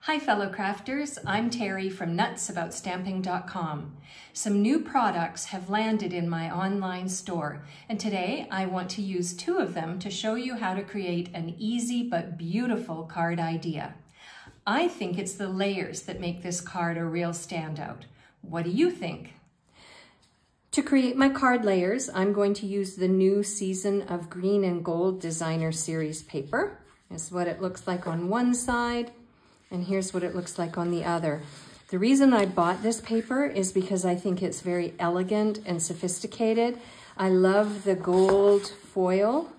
Hi fellow crafters, I'm Terry from nutsaboutsstamping.com. Some new products have landed in my online store, and today I want to use two of them to show you how to create an easy but beautiful card idea. I think it's the layers that make this card a real standout. What do you think? To create my card layers, I'm going to use the new Season of Green and Gold Designer Series paper. This is what it looks like on one side. And here's what it looks like on the other. The reason I bought this paper is because I think it's very elegant and sophisticated. I love the gold foil.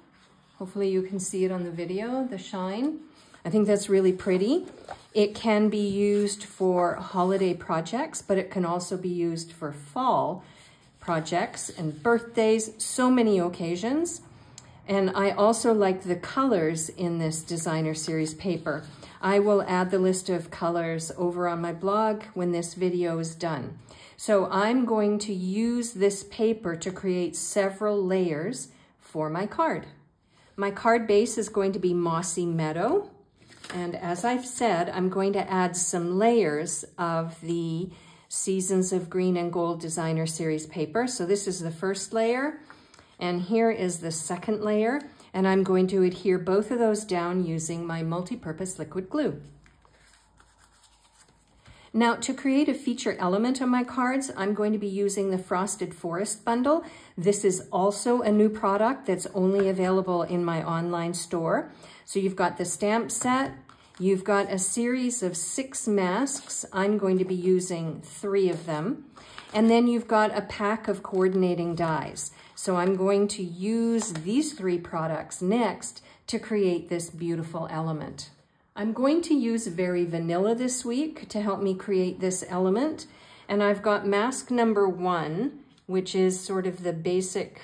Hopefully you can see it on the video, the shine. I think that's really pretty. It can be used for holiday projects, but it can also be used for fall projects and birthdays, so many occasions. And I also like the colors in this designer series paper. I will add the list of colors over on my blog when this video is done. So I'm going to use this paper to create several layers for my card. My card base is going to be Mossy Meadow. And as I've said, I'm going to add some layers of the Seasons of Green and Gold Designer Series paper. So this is the first layer. And here is the second layer, and I'm going to adhere both of those down using my multi-purpose liquid glue. Now, to create a feature element on my cards, I'm going to be using the Frosted Forest bundle. This is also a new product that's only available in my online store. So you've got the stamp set, you've got a series of 6 masks. I'm going to be using 3 of them. And then you've got a pack of coordinating dies. So I'm going to use these 3 products next to create this beautiful element. I'm going to use Very Vanilla this week to help me create this element. And I've got mask number 1, which is sort of the basic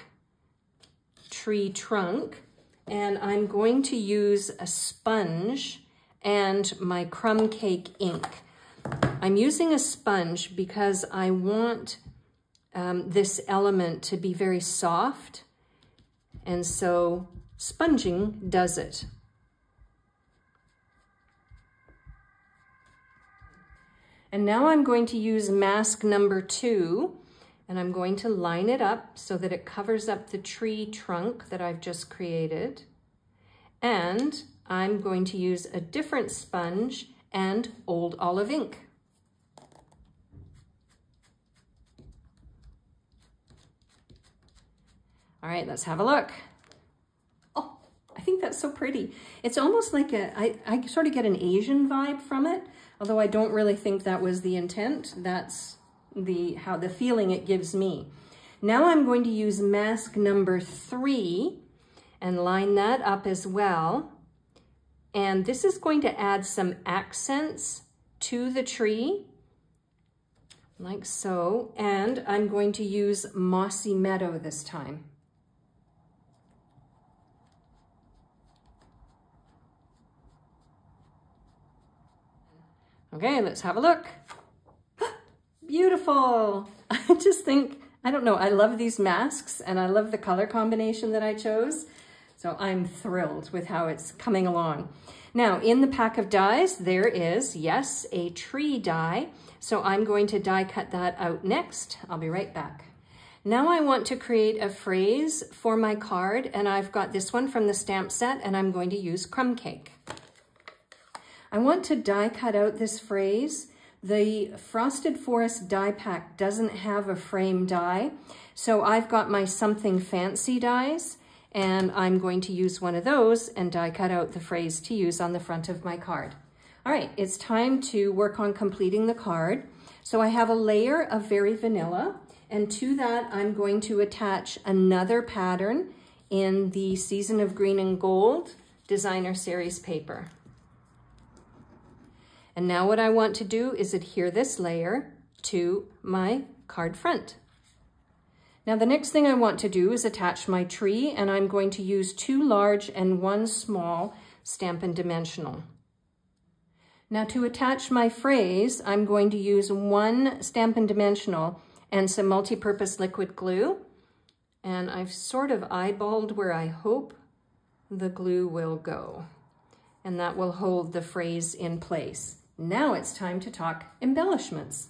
tree trunk. And I'm going to use a sponge and my crumb cake ink. I'm using a sponge because I want this element to be very soft, and so sponging does it. And now I'm going to use mask number 2, and I'm going to line it up so that it covers up the tree trunk that I've just created. And I'm going to use a different sponge and Old Olive ink. All right, let's have a look. Oh, I think that's so pretty. It's almost like I sort of get an Asian vibe from it, although I don't really think that was the intent. That's the feeling it gives me. Now I'm going to use mask number 3 and line that up as well. And this is going to add some accents to the tree, like so. And I'm going to use Mossy Meadow this time. Okay, let's have a look. Beautiful. I just think, I don't know, I love these masks and I love the color combination that I chose. So I'm thrilled with how it's coming along. Now, in the pack of dies, there is, yes, a tree die. So I'm going to die cut that out next. I'll be right back. Now I want to create a phrase for my card, and I've got this one from the stamp set, and I'm going to use crumb cake. I want to die cut out this phrase. The Frosted Forest die pack doesn't have a frame die, so I've got my Something Fancy dies, and I'm going to use one of those and die cut out the phrase to use on the front of my card. All right, it's time to work on completing the card. So I have a layer of Very Vanilla, and to that I'm going to attach another pattern in the Season of Green and Gold Designer Series paper. And now what I want to do is adhere this layer to my card front. Now the next thing I want to do is attach my tree, and I'm going to use 2 large and 1 small Stampin' Dimensional. Now to attach my phrase, I'm going to use 1 Stampin' Dimensional and some multi-purpose liquid glue. And I've sort of eyeballed where I hope the glue will go. And that will hold the phrase in place. Now it's time to talk embellishments.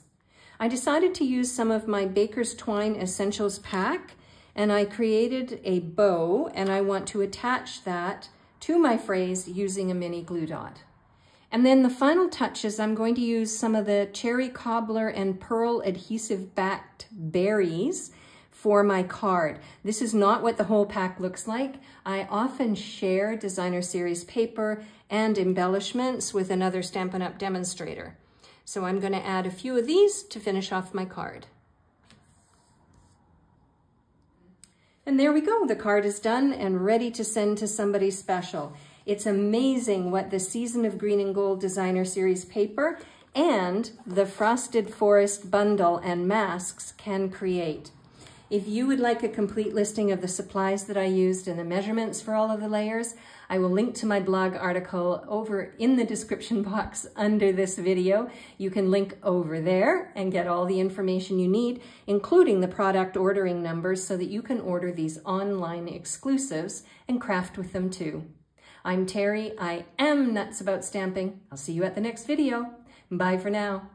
I decided to use some of my Baker's Twine Essentials pack, and I created a bow, and I want to attach that to my phrase using a mini glue dot. And then the final touches, I'm going to use some of the cherry cobbler and pearl adhesive backed berries for my card. This is not what the whole pack looks like. I often share designer series paper and embellishments with another Stampin' Up! Demonstrator. So I'm going to add a few of these to finish off my card. And there we go. The card is done and ready to send to somebody special. It's amazing what the Season of Green and Gold designer series paper and the Frosted Forest bundle and masks can create. If you would like a complete listing of the supplies that I used and the measurements for all of the layers, I will link to my blog article over in the description box under this video. You can link over there and get all the information you need, including the product ordering numbers so that you can order these online exclusives and craft with them too. I'm Terry. I am nuts about stamping. I'll see you at the next video. Bye for now.